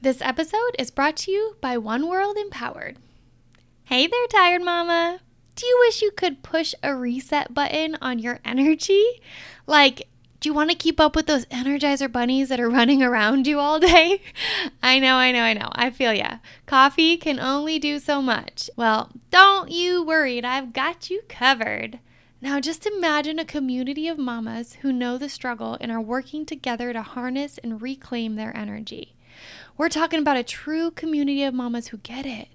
This episode is brought to you by One World Empowered. Hey there, tired mama. Do you wish you could push a reset button on your energy? Like, do you want to keep up with those Energizer bunnies that are running around you all day? I know. I feel ya. Coffee can only do so much. Well, don't you worry. I've got you covered. Now just imagine a community of mamas who know the struggle and are working together to harness and reclaim their energy. We're talking about a true community of mamas who get it.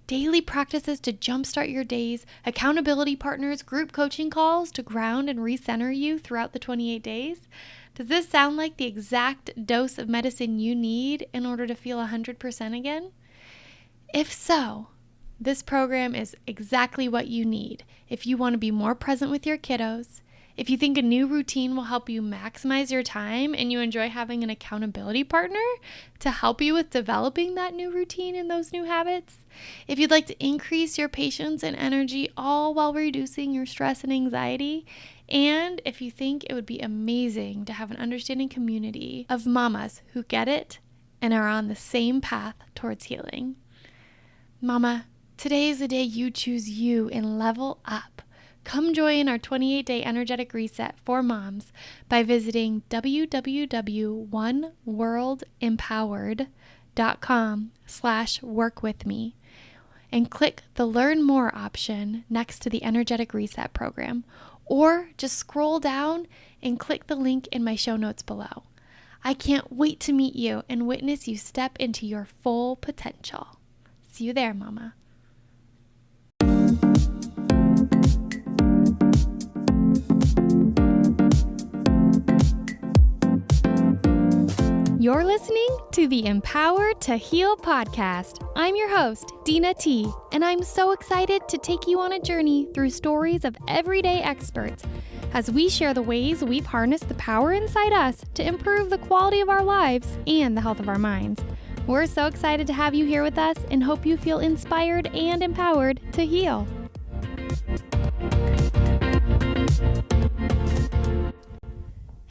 Daily practices to jumpstart your days, accountability partners, group coaching calls to ground and recenter you throughout the 28 days. Does this sound like the exact dose of medicine you need in order to feel 100% again? If so, this program is exactly what you need if you want to be more present with your kiddos, if you think a new routine will help you maximize your time and you enjoy having an accountability partner to help you with developing that new routine and those new habits, if you'd like to increase your patience and energy all while reducing your stress and anxiety, and if you think it would be amazing to have an understanding community of mamas who get it and are on the same path towards healing. Mama, today is the day you choose you and level up. Come join our 28-day energetic reset for moms by visiting www.oneworldempowered.com/workwithme and click the Learn More option next to the Energetic Reset program, or just scroll down and click the link in my show notes below. I can't wait to meet you and witness you step into your full potential. See you there, Mama. You're listening to the Empowered to Heal podcast. I'm your host, Dena T, and I'm so excited to take you on a journey through stories of everyday experts as we share the ways we've harnessed the power inside us to improve the quality of our lives and the health of our minds. We're so excited to have you here with us and hope you feel inspired and empowered to heal.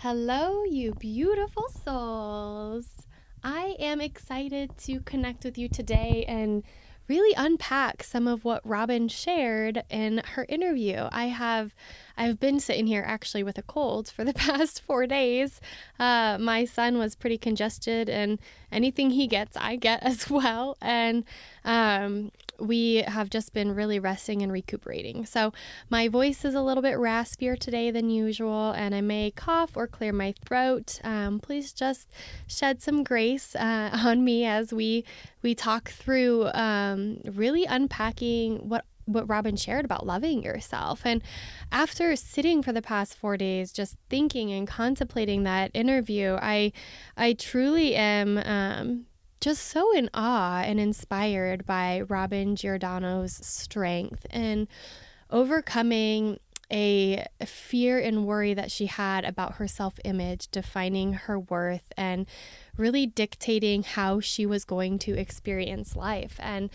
Hello, you beautiful souls. I am excited to connect with you today and really unpack some of what Robin shared in her interview. I've been sitting here actually with a cold for the past 4 days. My son was pretty congested, and anything he gets, I get as well. And we have just been really resting and recuperating. So my voice is a little bit raspier today than usual, and I may cough or clear my throat. Please just shed some grace on me as we talk through really unpacking what Robin shared about loving yourself. And after sitting for the past 4 days, just thinking and contemplating that interview, I truly am just so in awe and inspired by Robin Giordano's strength in overcoming a fear and worry that she had about her self-image, defining her worth, and really dictating how she was going to experience life, and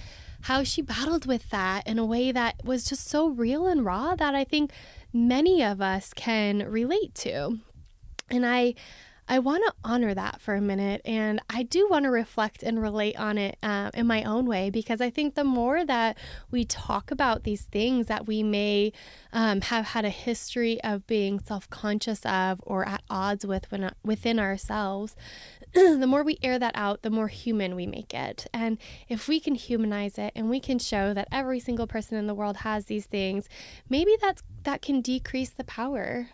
how she battled with that in a way that was just so real and raw that I think many of us can relate to. And I want to honor that for a minute, and I do want to reflect and relate on it in my own way, because I think the more that we talk about these things that we may have had a history of being self-conscious of or at odds with within ourselves, the more we air that out, the more human we make it. And if we can humanize it and we can show that every single person in the world has these things, maybe that can decrease the power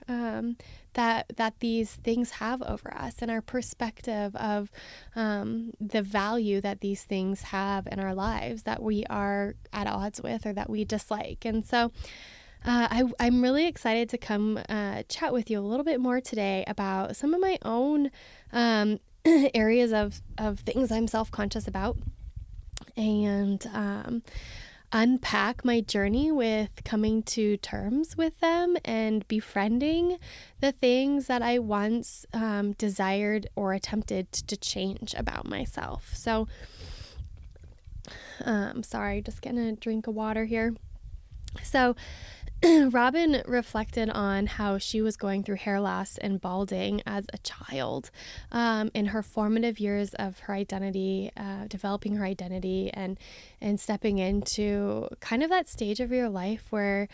that these things have over us, and our perspective of the value that these things have in our lives that we are at odds with or that we dislike. And so I'm really excited to come chat with you a little bit more today about some of my own areas of things I'm self-conscious about, and unpack my journey with coming to terms with them and befriending the things that I once desired or attempted to change about myself. So, sorry, just getting a drink of water here. So Robin reflected on how she was going through hair loss and balding as a child, in her formative years of her identity, developing her identity, and stepping into kind of that stage of your life where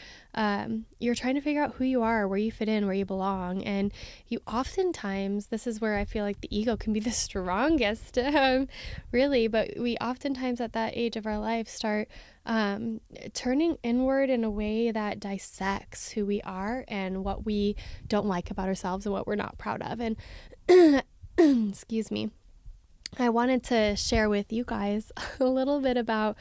you're trying to figure out who you are, where you fit in, where you belong. And you oftentimes, this is where I feel like the ego can be the strongest, really, but we oftentimes at that age of our life start turning inward in a way that dissects who we are and what we don't like about ourselves and what we're not proud of. And excuse me, I wanted to share with you guys a little bit about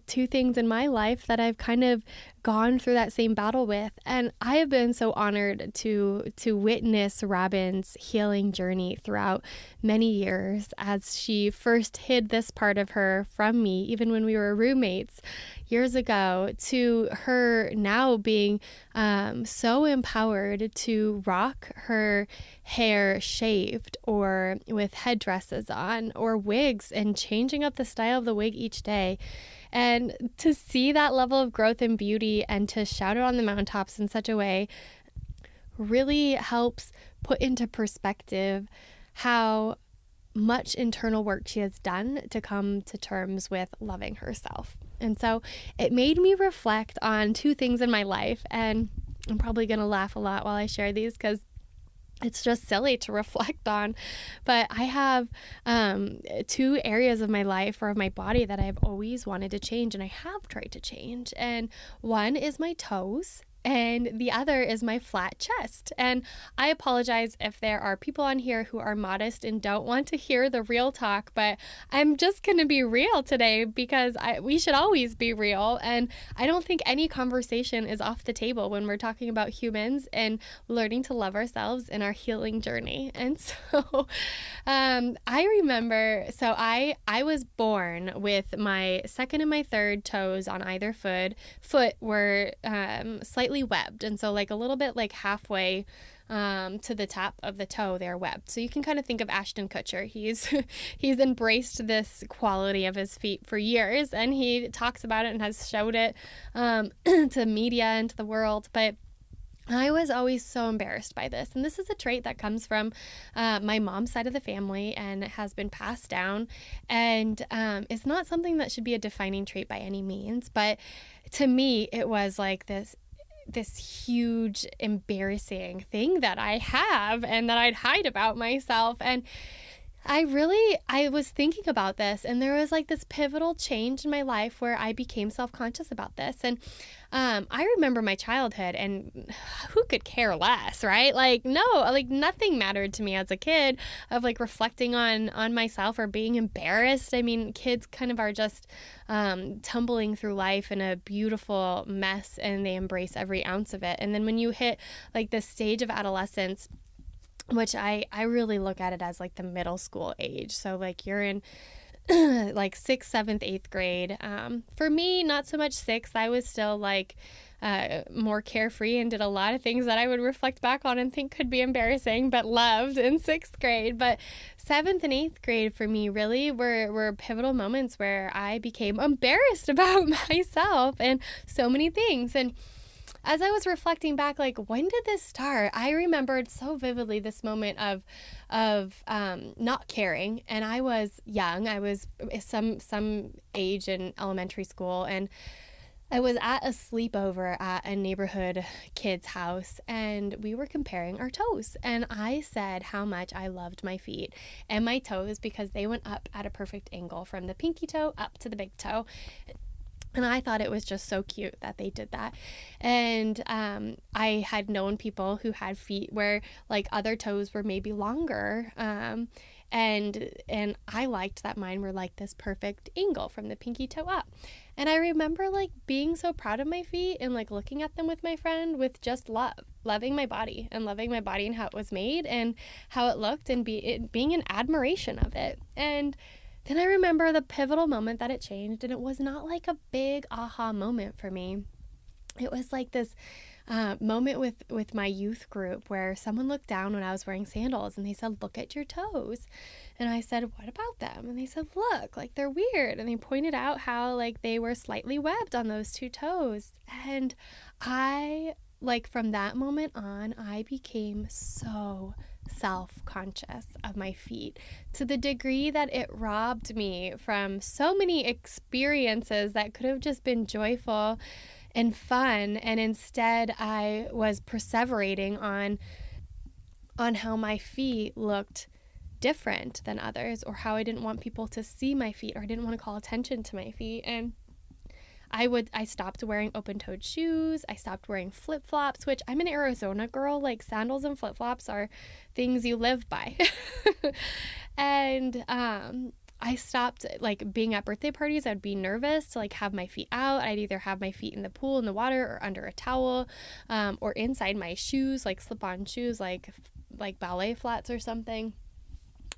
two things in my life that I've kind of gone through that same battle with. And I have been so honored to witness Robin's healing journey throughout many years as she first hid this part of her from me, even when we were roommates years ago, to her now being so empowered to rock her hair shaved or with headdresses on or wigs and changing up the style of the wig each day. And to see that level of growth and beauty and to shout it on the mountaintops in such a way really helps put into perspective how much internal work she has done to come to terms with loving herself. And so it made me reflect on two things in my life, and I'm probably going to laugh a lot while I share these because it's just silly to reflect on. But I have two areas of my life or of my body that I've always wanted to change, and I have tried to change. And one is my toes, and the other is my flat chest. And I apologize if there are people on here who are modest and don't want to hear the real talk, but I'm just going to be real today because we should always be real. And I don't think any conversation is off the table when we're talking about humans and learning to love ourselves in our healing journey. And so I remember, I was born with my second and my third toes on either foot were slightly webbed, and so like a little bit like halfway to the top of the toe they're webbed. So you can kind of think of Ashton Kutcher. He's embraced this quality of his feet for years, and he talks about it and has showed it to media and to the world. But I was always so embarrassed by this. And this is a trait that comes from my mom's side of the family and has been passed down. And it's not something that should be a defining trait by any means. But to me, it was like this huge embarrassing thing that I have and that I'd hide about myself. And I was thinking about this, and there was like this pivotal change in my life where I became self-conscious about this. And I remember my childhood, and who could care less, right? Like, no, like nothing mattered to me as a kid of like reflecting on myself or being embarrassed. I mean, kids kind of are just tumbling through life in a beautiful mess, and they embrace every ounce of it. And then when you hit like the stage of adolescence, which I really look at it as like the middle school age. So like you're in like 6th, 7th, 8th grade. For me, not so much 6th. I was still like more carefree and did a lot of things that I would reflect back on and think could be embarrassing, but loved in 6th grade. But 7th and 8th grade for me really were pivotal moments where I became embarrassed about myself and so many things. And as I was reflecting back, like, when did this start? I remembered so vividly this moment of not caring. And I was young. I was some age in elementary school, and I was at a sleepover at a neighborhood kid's house, and we were comparing our toes. And I said how much I loved my feet and my toes because they went up at a perfect angle from the pinky toe up to the big toe. And I thought it was just so cute that they did that. And I had known people who had feet where like other toes were maybe longer. And I liked that mine were like this perfect angle from the pinky toe up. And I remember like being so proud of my feet and like looking at them with my friend with just loving my body and how it was made and how it looked, and being in admiration of it. And then I remember the pivotal moment that it changed, and it was not like a big aha moment for me. It was like this moment with my youth group where someone looked down when I was wearing sandals and they said, "Look at your toes." And I said, "What about them?" And they said, "Look, like they're weird." And they pointed out how like they were slightly webbed on those two toes. And I, like from that moment on, I became so self-conscious of my feet to the degree that it robbed me from so many experiences that could have just been joyful and fun. And instead I was perseverating on how my feet looked different than others, or how I didn't want people to see my feet, or I didn't want to call attention to my feet. And I stopped wearing open-toed shoes. I stopped wearing flip-flops, which I'm an Arizona girl. Like sandals and flip-flops are things you live by. And I stopped like being at birthday parties. I'd be nervous to like have my feet out. I'd either have my feet in the pool in the water or under a towel, or inside my shoes, like slip-on shoes, like ballet flats or something.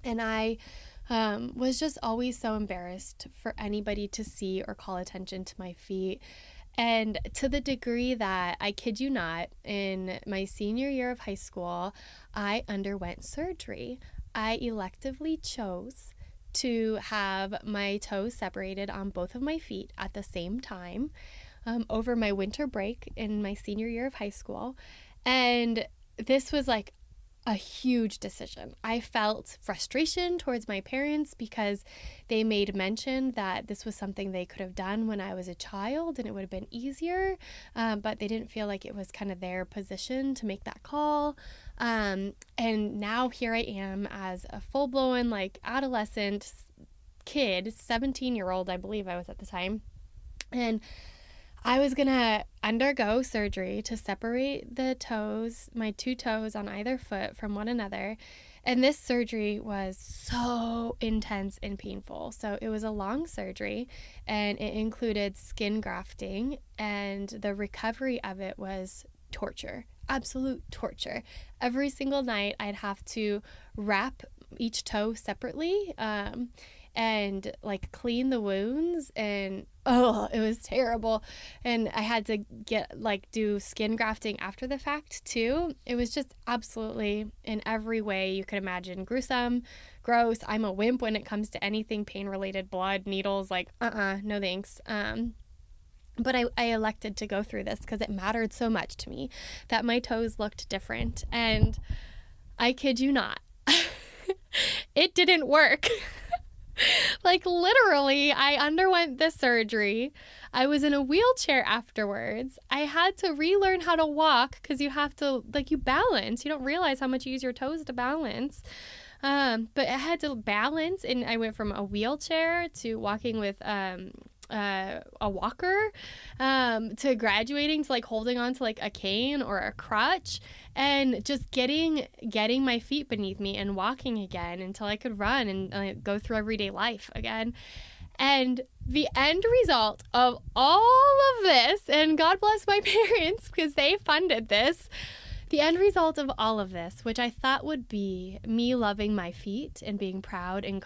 And I was just always so embarrassed for anybody to see or call attention to my feet. And to the degree that, I kid you not, in my senior year of high school, I underwent surgery. I electively chose to have my toes separated on both of my feet at the same time over my winter break in my senior year of high school. And this was like a huge decision. I felt frustration towards my parents because they made mention that this was something they could have done when I was a child and it would have been easier, but they didn't feel like it was kind of their position to make that call. And now here I am as a full-blown like adolescent kid, 17-year-old I believe I was at the time, and I was gonna undergo surgery to separate the toes, my two toes on either foot, from one another. And this surgery was so intense and painful. So it was a long surgery, and it included skin grafting, and the recovery of it was torture, absolute torture. Every single night I'd have to wrap each toe separately, and like clean the wounds, and it was terrible. And I had to do skin grafting after the fact too. It was just absolutely, in every way you could imagine, gruesome, gross. I'm a wimp when it comes to anything pain related, blood, needles, like no thanks. But I elected to go through this because it mattered so much to me that my toes looked different. And I kid you not, it didn't work. Like literally, I underwent this surgery. I was in a wheelchair afterwards. I had to relearn how to walk because you have to, you balance. You don't realize how much you use your toes to balance. But I had to balance, and I went from a wheelchair to walking with a walker, to graduating to holding on to a cane or a crutch, and just getting my feet beneath me and walking again until I could run and go through everyday life again. And the end result of all of this, and God bless my parents because they funded this, the end result of all of this, which I thought would be me loving my feet and being proud and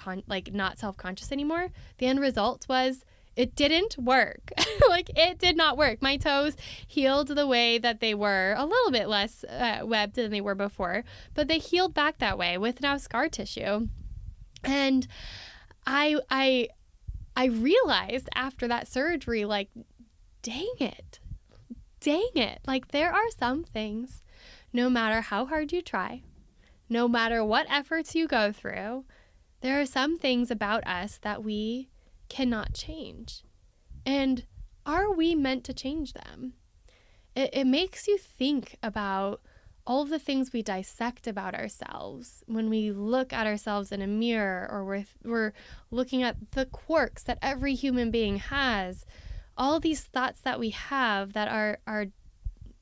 not self-conscious anymore, the end result was it didn't work. It did not work. My toes healed the way that they were, a little bit less webbed than they were before, but they healed back that way with now scar tissue. And I realized after that surgery, dang it. There are some things, no matter how hard you try, no matter what efforts you go through, there are some things about us that we cannot change. And are we meant to change them? It makes you think about all of the things we dissect about ourselves when we look at ourselves in a mirror, or we're looking at the quirks that every human being has, all these thoughts that we have that are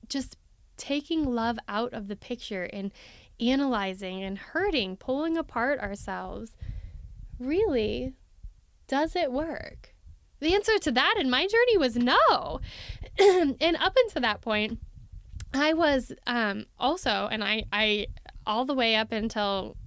just taking love out of the picture and analyzing and hurting, pulling apart ourselves. Really, does it work? The answer to that in my journey was no. And up until that point, I was also, and I all the way up until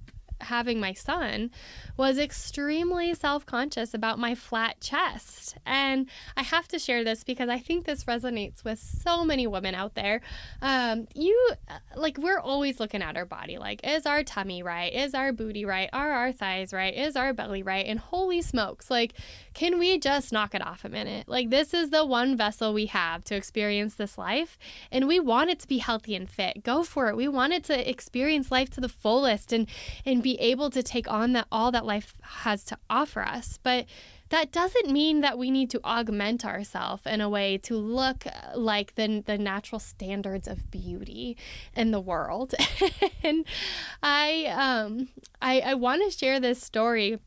having my son was extremely self-conscious about my flat chest. And I have to share this because I think this resonates with so many women out there. We're always looking at our body, like, is our tummy right? Is our booty right? Are our thighs right? Is our belly right? And holy smokes, like, can we just knock it off a minute? Like, this is the one vessel we have to experience this life, and we want it to be healthy and fit. Go for it. We want it to experience life to the fullest and be able to take on all that life has to offer us. But that doesn't mean that we need to augment ourselves in a way to look like the natural standards of beauty in the world. And I want to share this story.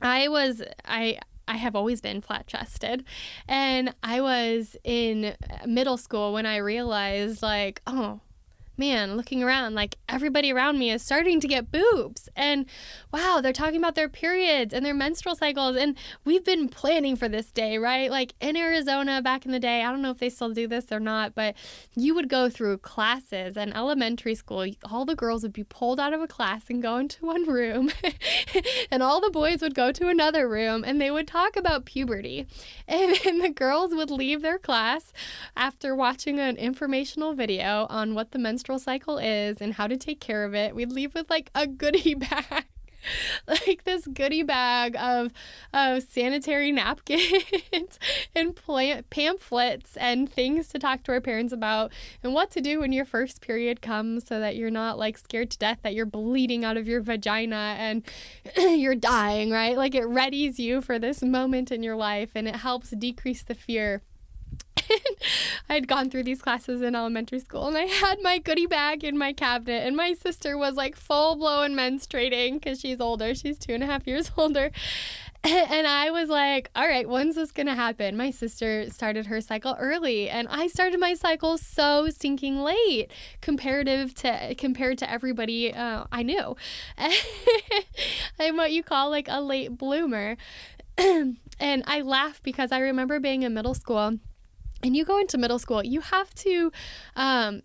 I have always been flat-chested, and I was in middle school when I realized, like, oh man, looking around, like, everybody around me is starting to get boobs, and wow, they're talking about their periods and their menstrual cycles, and we've been planning for this day, right? Like, in Arizona back in the day, I don't know if they still do this or not, but you would go through classes in elementary school. All the girls would be pulled out of a class and go into one room and all the boys would go to another room, and they would talk about puberty, and the girls would leave their class after watching an informational video on what the menstrual cycle is and how to take care of it. We'd leave with like a goodie bag, like this goodie bag of sanitary napkins and pamphlets and things to talk to our parents about, and what to do when your first period comes so that you're not like scared to death that you're bleeding out of your vagina and you're dying, right? Like, it readies you for this moment in your life, and it helps decrease the fear. I'd gone through these classes in elementary school, and I had my goodie bag in my cabinet, and my sister was like full-blown menstruating because she's older. She's 2.5 years older. And I was like, all right, when's this going to happen? My sister started her cycle early, and I started my cycle so stinking late compared to everybody I knew. I'm what you call like a late bloomer. And I laugh because I remember being in middle school. And you go into middle school, you have to,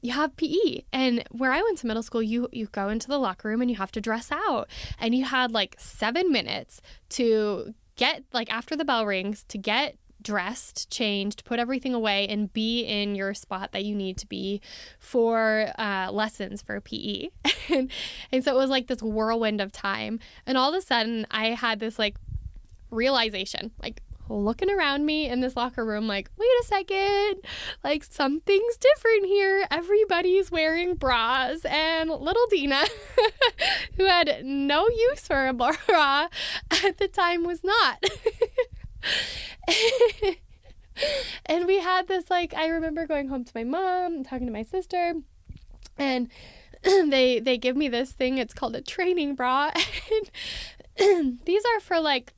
you have PE. And where I went to middle school, you go into the locker room and you have to dress out. And you had like 7 minutes to get, like, after the bell rings, to get dressed, changed, put everything away, and be in your spot that you need to be for lessons for PE. and so it was like this whirlwind of time. And all of a sudden, I had this like realization, like, looking around me in this locker room, like, wait a second, like, something's different here. Everybody's wearing bras, and little Dena, who had no use for a bra at the time, was not. And we had this, like, I remember going home to my mom and talking to my sister, and they give me this thing. It's called a training bra. And these are for, like,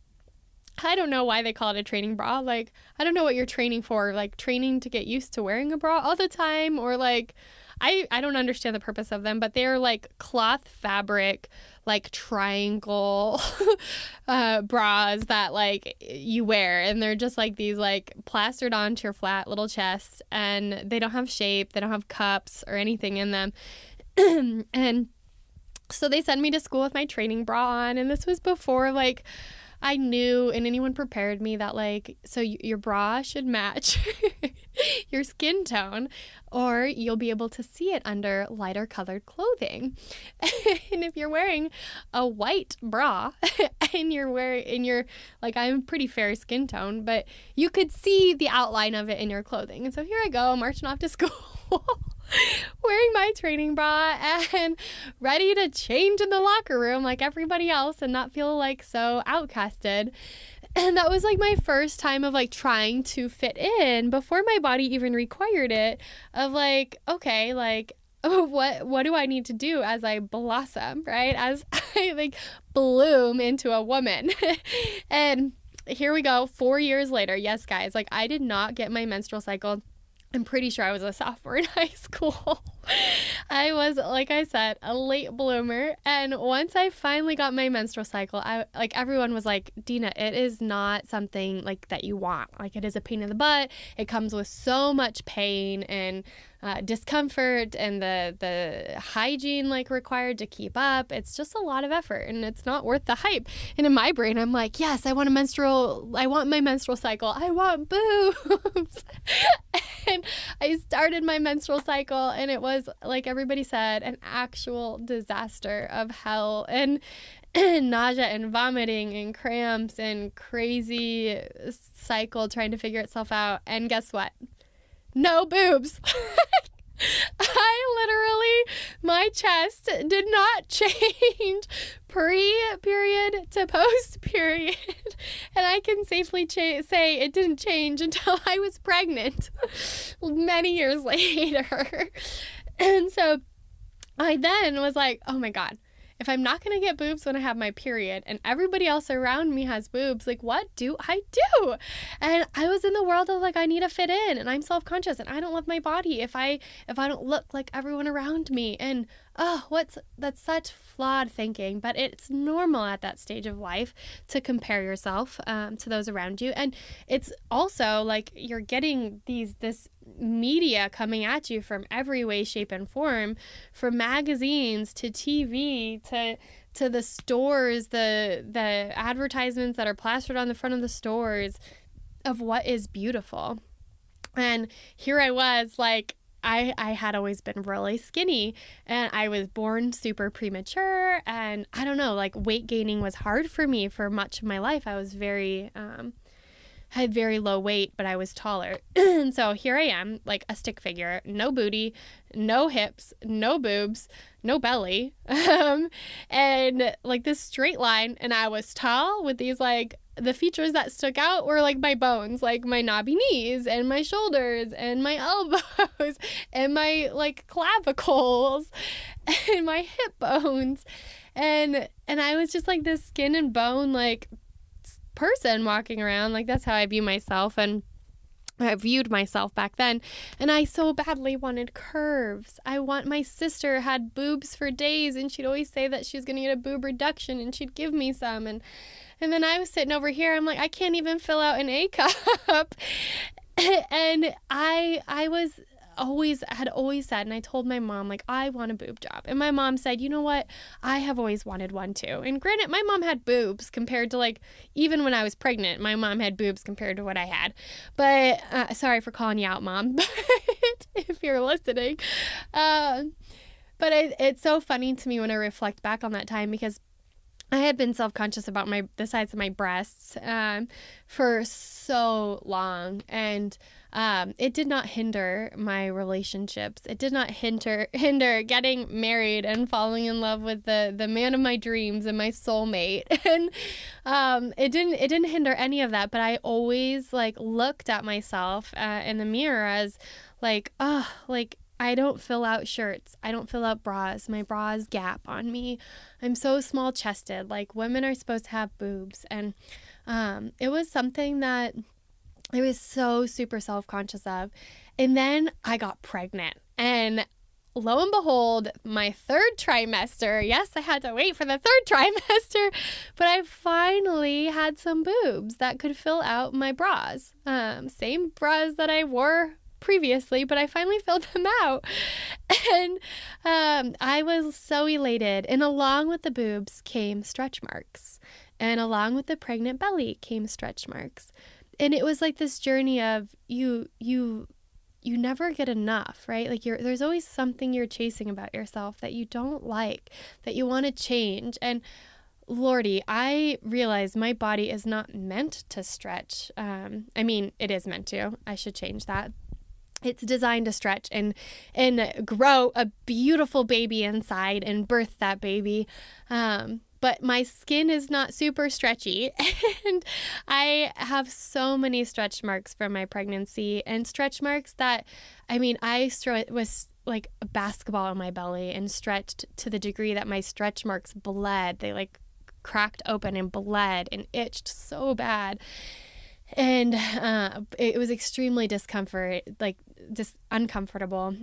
I don't know why they call it a training bra. Like, I don't know what you're training for, like training to get used to wearing a bra all the time, or like, I don't understand the purpose of them, but they're like cloth fabric, like triangle bras that like you wear, and they're just like these like plastered onto your flat little chest, and they don't have shape, they don't have cups or anything in them. And so they send me to school with my training bra on, and this was before like I knew and anyone prepared me that, like, so your bra should match your skin tone, or you'll be able to see it under lighter colored clothing. And if you're wearing a white bra and you're like, I'm pretty fair skin tone, but you could see the outline of it in your clothing. And so here I go, marching off to school wearing my training bra and ready to change in the locker room like everybody else and not feel like so outcasted. And that was like my first time of like trying to fit in before my body even required it, of like, okay, like, what do I need to do as I blossom, right? As I like bloom into a woman. And here we go, 4 years later. Yes, guys, like I did not get my menstrual cycle. I'm pretty sure I was a sophomore in high school. I was, like I said, a late bloomer. And once I finally got my menstrual cycle, everyone was like, Dena, it is not something like that you want. Like, it is a pain in the butt. It comes with so much pain and discomfort, and the hygiene like required to keep up. It's just a lot of effort, and it's not worth the hype. And in my brain, I'm like, yes, I want my menstrual cycle. I want boobs. And I started my menstrual cycle, and it was, like everybody said, an actual disaster of hell, and nausea and vomiting and cramps and crazy cycle trying to figure itself out. And guess what? No boobs. My chest did not change pre-period to post-period. And I can safely say it didn't change until I was pregnant many years later. And so I then was like, oh my God, if I'm not going to get boobs when I have my period and everybody else around me has boobs, like, what do I do? And I was in the world of like, I need to fit in, and I'm self-conscious, and I don't love my body if I don't look like everyone around me. And that's such flawed thinking, but it's normal at that stage of life to compare yourself to those around you. And it's also like you're getting this media coming at you from every way, shape, and form, from magazines to TV to the stores, the advertisements that are plastered on the front of the stores of what is beautiful. And here I was, like, I had always been really skinny, and I was born super premature, and I don't know, like, weight gaining was hard for me for much of my life. I was had very low weight, but I was taller. And so here I am, like a stick figure, no booty, no hips, no boobs, no belly, and like this straight line. And I was tall with these, like, the features that stuck out were like my bones, like my knobby knees and my shoulders and my elbows and my like clavicles and my hip bones. And I was just like this skin and bone, like, person walking around. Like, that's how I view myself, and I viewed myself back then. And I so badly wanted curves. My sister had boobs for days, and she'd always say that she was going to get a boob reduction, and she'd give me some. And then I was sitting over here, I'm like, I can't even fill out an A cup. And I had always said, and I told my mom, like, I want a boob job. And my mom said, you know what? I have always wanted one too. And granted, my mom had boobs compared to, like, even when I was pregnant, my mom had boobs compared to what I had. But sorry for calling you out, Mom, but if you're listening. But it's so funny to me when I reflect back on that time, because I had been self-conscious about the size of my breasts for so long, and it did not hinder my relationships. It did not hinder getting married and falling in love with the man of my dreams and my soulmate. And it didn't hinder any of that. But I always like looked at myself in the mirror as like, oh, like, I don't fill out shirts. I don't fill out bras. My bras gap on me. I'm so small chested. Like, women are supposed to have boobs. And it was something that I was so super self-conscious of. And then I got pregnant. And lo and behold, my third trimester, yes, I had to wait for the third trimester, but I finally had some boobs that could fill out my bras. Same bras that I wore previously, but I finally filled them out. And I was so elated. And along with the boobs came stretch marks. And along with the pregnant belly came stretch marks. And it was like this journey of you never get enough, right? Like, there's always something you're chasing about yourself that you don't like, that you want to change. And Lordy, I realize my body is not meant to stretch. I mean, it is meant to. I should change that. It's designed to stretch and grow a beautiful baby inside and birth that baby. But my skin is not super stretchy, and I have so many stretch marks from my pregnancy, and stretch marks that, I mean, was like a basketball on my belly and stretched to the degree that my stretch marks bled. They like cracked open and bled and itched so bad. And it was extremely uncomfortable.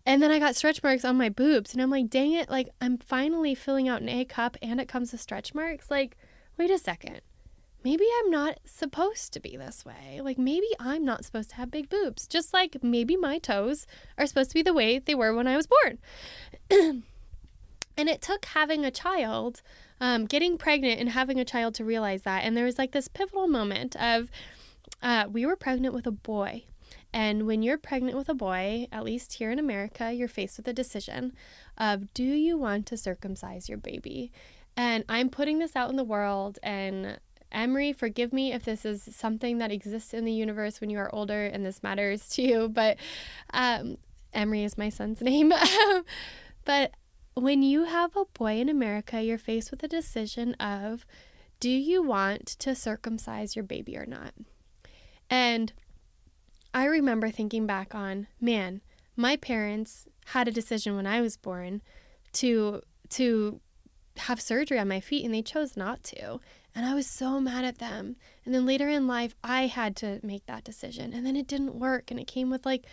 And then I got stretch marks on my boobs, and I'm like, dang it, like, I'm finally filling out an A cup and it comes with stretch marks. Like, wait a second. Maybe I'm not supposed to be this way. Like, maybe I'm not supposed to have big boobs. Just like maybe my toes are supposed to be the way they were when I was born. And it took having a child, getting pregnant and having a child to realize that. And there was like this pivotal moment of, we were pregnant with a boy. And when you're pregnant with a boy, at least here in America, you're faced with a decision of, do you want to circumcise your baby? And I'm putting this out in the world, and Emery, forgive me if this is something that exists in the universe when you are older and this matters to you, but Emery is my son's name. But when you have a boy in America, you're faced with a decision of, do you want to circumcise your baby or not? And I remember thinking back on, man, my parents had a decision when I was born to have surgery on my feet, and they chose not to. And I was so mad at them. And then later in life, I had to make that decision. And then it didn't work, and it came with like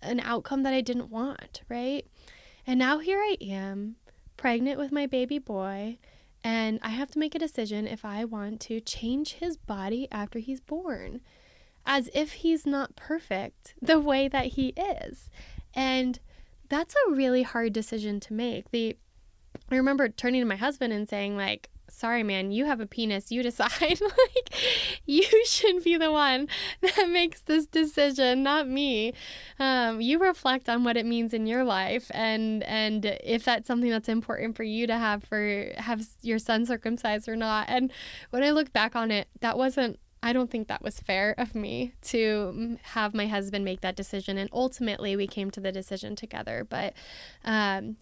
an outcome that I didn't want, right? And now here I am, pregnant with my baby boy, and I have to make a decision if I want to change his body after he's born, as if he's not perfect the way that he is. And that's a really hard decision to make. I remember turning to my husband and saying, like, sorry, man, you have a penis, you decide. Like, you should be the one that makes this decision, not me. You reflect on what it means in your life, and if that's something that's important for you to have your son circumcised or not. And when I look back on it, I don't think that was fair of me to have my husband make that decision. And ultimately, we came to the decision together. But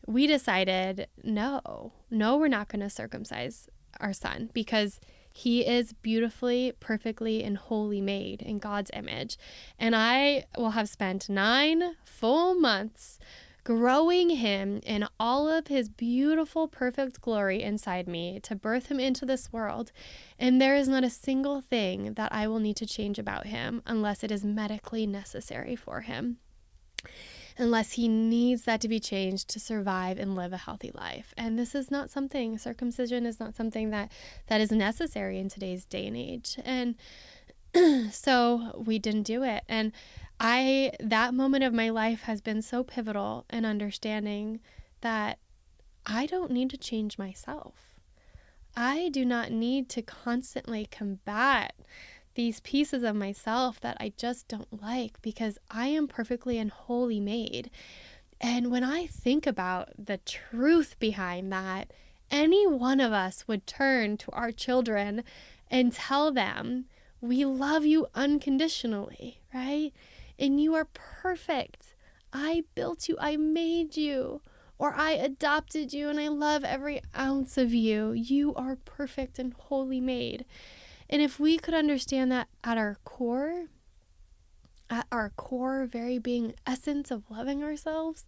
we decided, no, we're not going to circumcise our son, because he is beautifully, perfectly, and wholly made in God's image. And I will have spent 9 full months growing him in all of his beautiful, perfect glory inside me to birth him into this world. And there is not a single thing that I will need to change about him unless it is medically necessary for him, unless he needs that to be changed to survive and live a healthy life. And this is not circumcision is not something that is necessary in today's day and age. And so we didn't do it. And that moment of my life has been so pivotal in understanding that I don't need to change myself. I do not need to constantly combat these pieces of myself that I just don't like, because I am perfectly and wholly made. And when I think about the truth behind that, any one of us would turn to our children and tell them, we love you unconditionally, right? And you are perfect. I built you. I made you. Or I adopted you, and I love every ounce of you. You are perfect and wholly made. And if we could understand that at our core, very being essence of loving ourselves,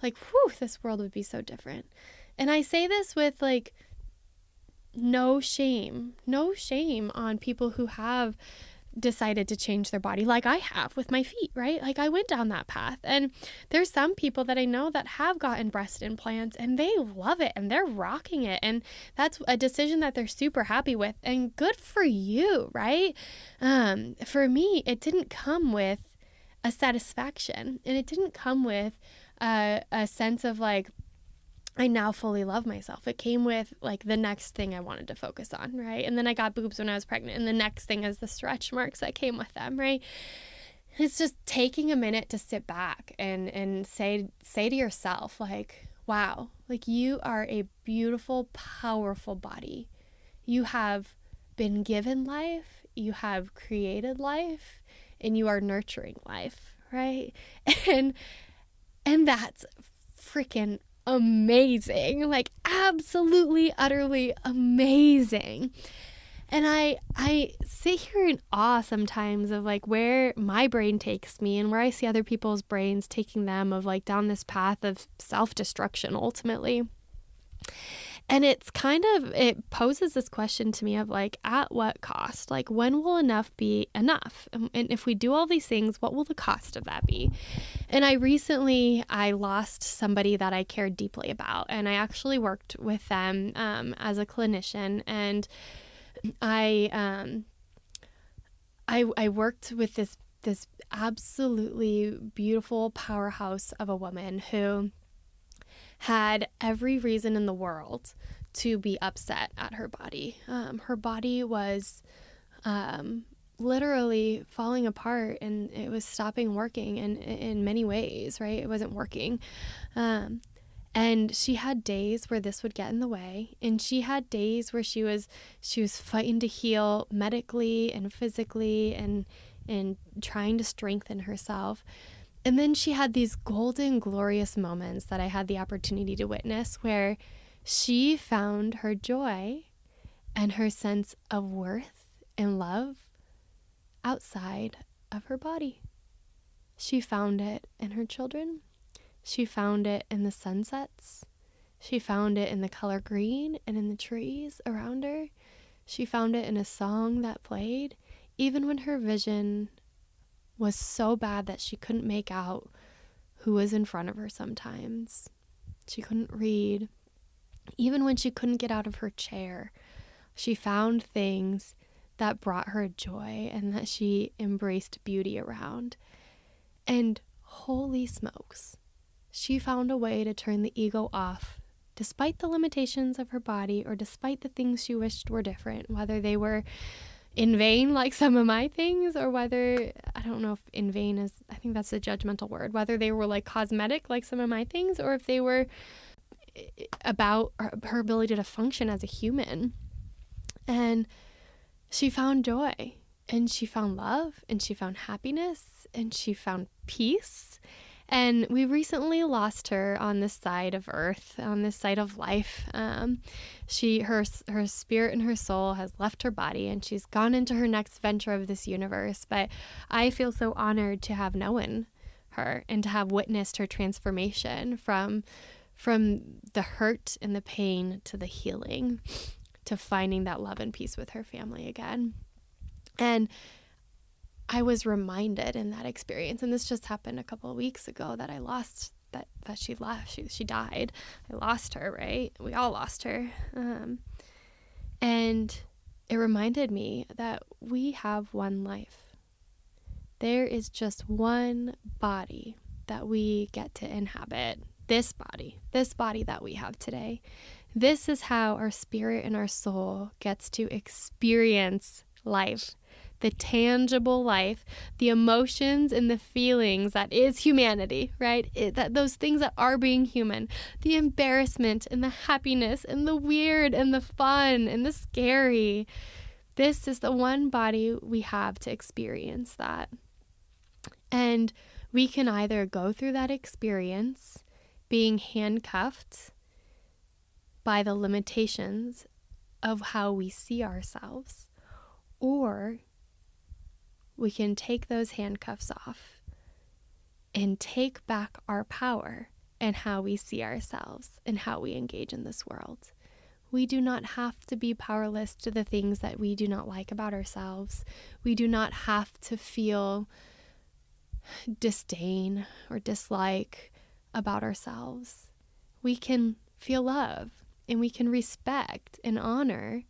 like, whew, this world would be so different. And I say this with like no shame on people who have decided to change their body, like I have with my feet, right? Like I went down that path, and there's some people that I know that have gotten breast implants and they love it and they're rocking it, and that's a decision that they're super happy with, and good for you, right? For me, it didn't come with a satisfaction, and it didn't come with a sense of like, I now fully love myself. It came with like the next thing I wanted to focus on, right? And then I got boobs when I was pregnant, and the next thing is the stretch marks that came with them, right? It's just taking a minute to sit back and say to yourself, like, wow, like you are a beautiful, powerful body. You have been given life, you have created life, and you are nurturing life, right? And that's freaking amazing, like absolutely, utterly amazing. And I sit here in awe sometimes of like where my brain takes me and where I see other people's brains taking them, of like down this path of self-destruction ultimately. And it poses this question to me of like, at what cost? Like, when will enough be enough? And if we do all these things, what will the cost of that be? And I lost somebody that I cared deeply about. And I actually worked with them as a clinician. And I worked with this absolutely beautiful powerhouse of a woman who had every reason in the world to be upset at her body. Her body was literally falling apart, and it was stopping working in many ways, right? It wasn't working. And she had days where this would get in the way, and she had days where she was fighting to heal medically and physically and trying to strengthen herself. And then she had these golden, glorious moments that I had the opportunity to witness where she found her joy and her sense of worth and love outside of her body. She found it in her children. She found it in the sunsets. She found it in the color green and in the trees around her. She found it in a song that played, even when her vision was so bad that she couldn't make out who was in front of her sometimes. She couldn't read. Even when she couldn't get out of her chair, she found things that brought her joy and that she embraced beauty around. And holy smokes, she found a way to turn the ego off despite the limitations of her body or despite the things she wished were different, whether they were in vain like some of my things, or whether, I don't know if in vain is, I think that's a judgmental word, whether they were like cosmetic like some of my things, or if they were about her ability to function as a human. And she found joy, and she found love, and she found happiness, and she found peace. And we recently lost her on this side of earth, on this side of life. Her spirit and her soul has left her body, and she's gone into her next venture of this universe. But I feel so honored to have known her and to have witnessed her transformation from the hurt and the pain to the healing, to finding that love and peace with her family again. And I was reminded in that experience, and this just happened a couple of weeks ago, that I lost, that she left, she died. I lost her, right? We all lost her. And it reminded me that we have one life. There is just one body that we get to inhabit. This body that we have today. This is how our spirit and our soul gets to experience life. The tangible life, the emotions and the feelings that is humanity, right? Those things that are being human, the embarrassment and the happiness and the weird and the fun and the scary. This is the one body we have to experience that. And we can either go through that experience being handcuffed by the limitations of how we see ourselves, or we can take those handcuffs off and take back our power and how we see ourselves and how we engage in this world. We do not have to be powerless to the things that we do not like about ourselves. We do not have to feel disdain or dislike about ourselves. We can feel love, and we can respect and honor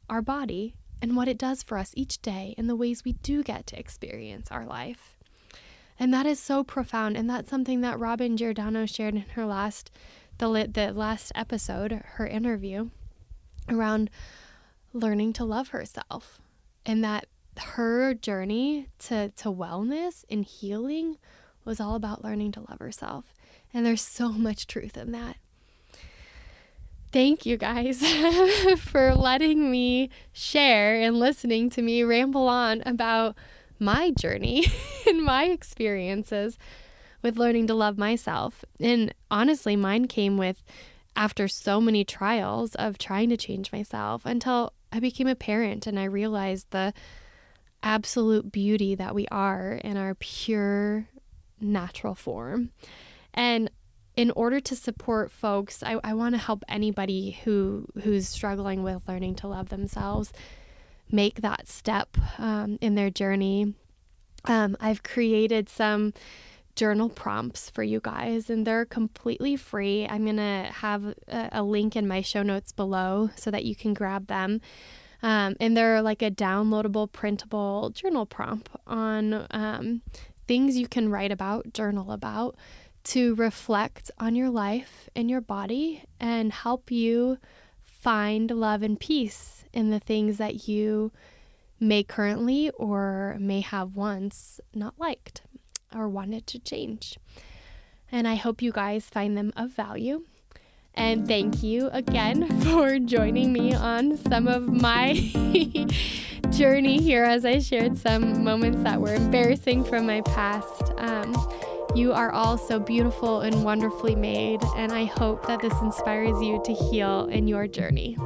our body and what it does for us each day and the ways we do get to experience our life. And that is so profound, and that's something that Robin Giordano shared in her the last episode, her interview, around learning to love herself, and that her journey to wellness and healing was all about learning to love herself. And there's so much truth in that. Thank you guys for letting me share and listening to me ramble on about my journey and my experiences with learning to love myself. And honestly, mine came after so many trials of trying to change myself, until I became a parent and I realized the absolute beauty that we are in our pure natural form. And in order to support folks, I want to help anybody who's struggling with learning to love themselves make that step in their journey. I've created some journal prompts for you guys, and they're completely free. I'm going to have a link in my show notes below so that you can grab them. And they're like a downloadable, printable journal prompt on things you can write about, journal about, to reflect on your life and your body and help you find love and peace in the things that you may currently or may have once not liked or wanted to change. And I hope you guys find them of value. And thank you again for joining me on some of my journey here as I shared some moments that were embarrassing from my past. You are all so beautiful and wonderfully made, and I hope that this inspires you to heal in your journey.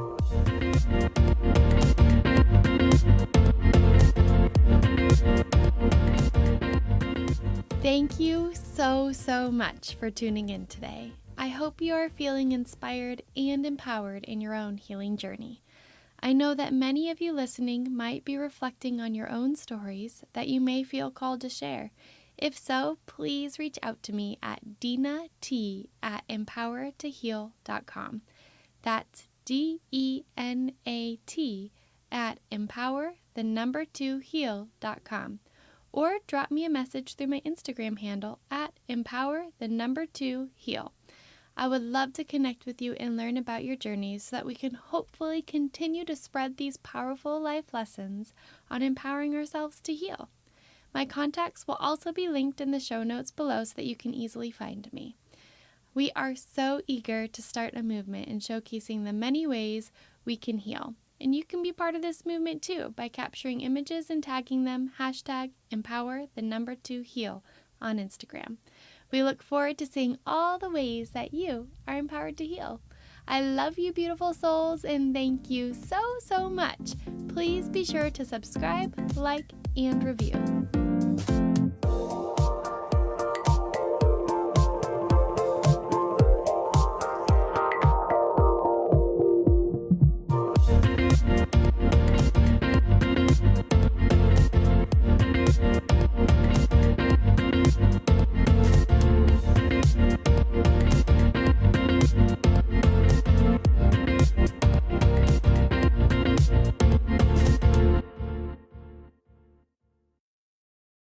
Thank you so much for tuning in today. I hope you are feeling inspired and empowered in your own healing journey. I know that many of you listening might be reflecting on your own stories that you may feel called to share. If so, please reach out to me at Dena T at empowertoheal.com. That's DENAT at empower2heal.com. Or drop me a message through my Instagram handle at empower2heal. I would love to connect with you and learn about your journeys so that we can hopefully continue to spread these powerful life lessons on empowering ourselves to heal. My contacts will also be linked in the show notes below so that you can easily find me. We are so eager to start a movement in showcasing the many ways we can heal. And you can be part of this movement too by capturing images and tagging them #empower2heal on Instagram. We look forward to seeing all the ways that you are empowered to heal. I love you, beautiful souls, and thank you so much. Please be sure to subscribe, like, and review.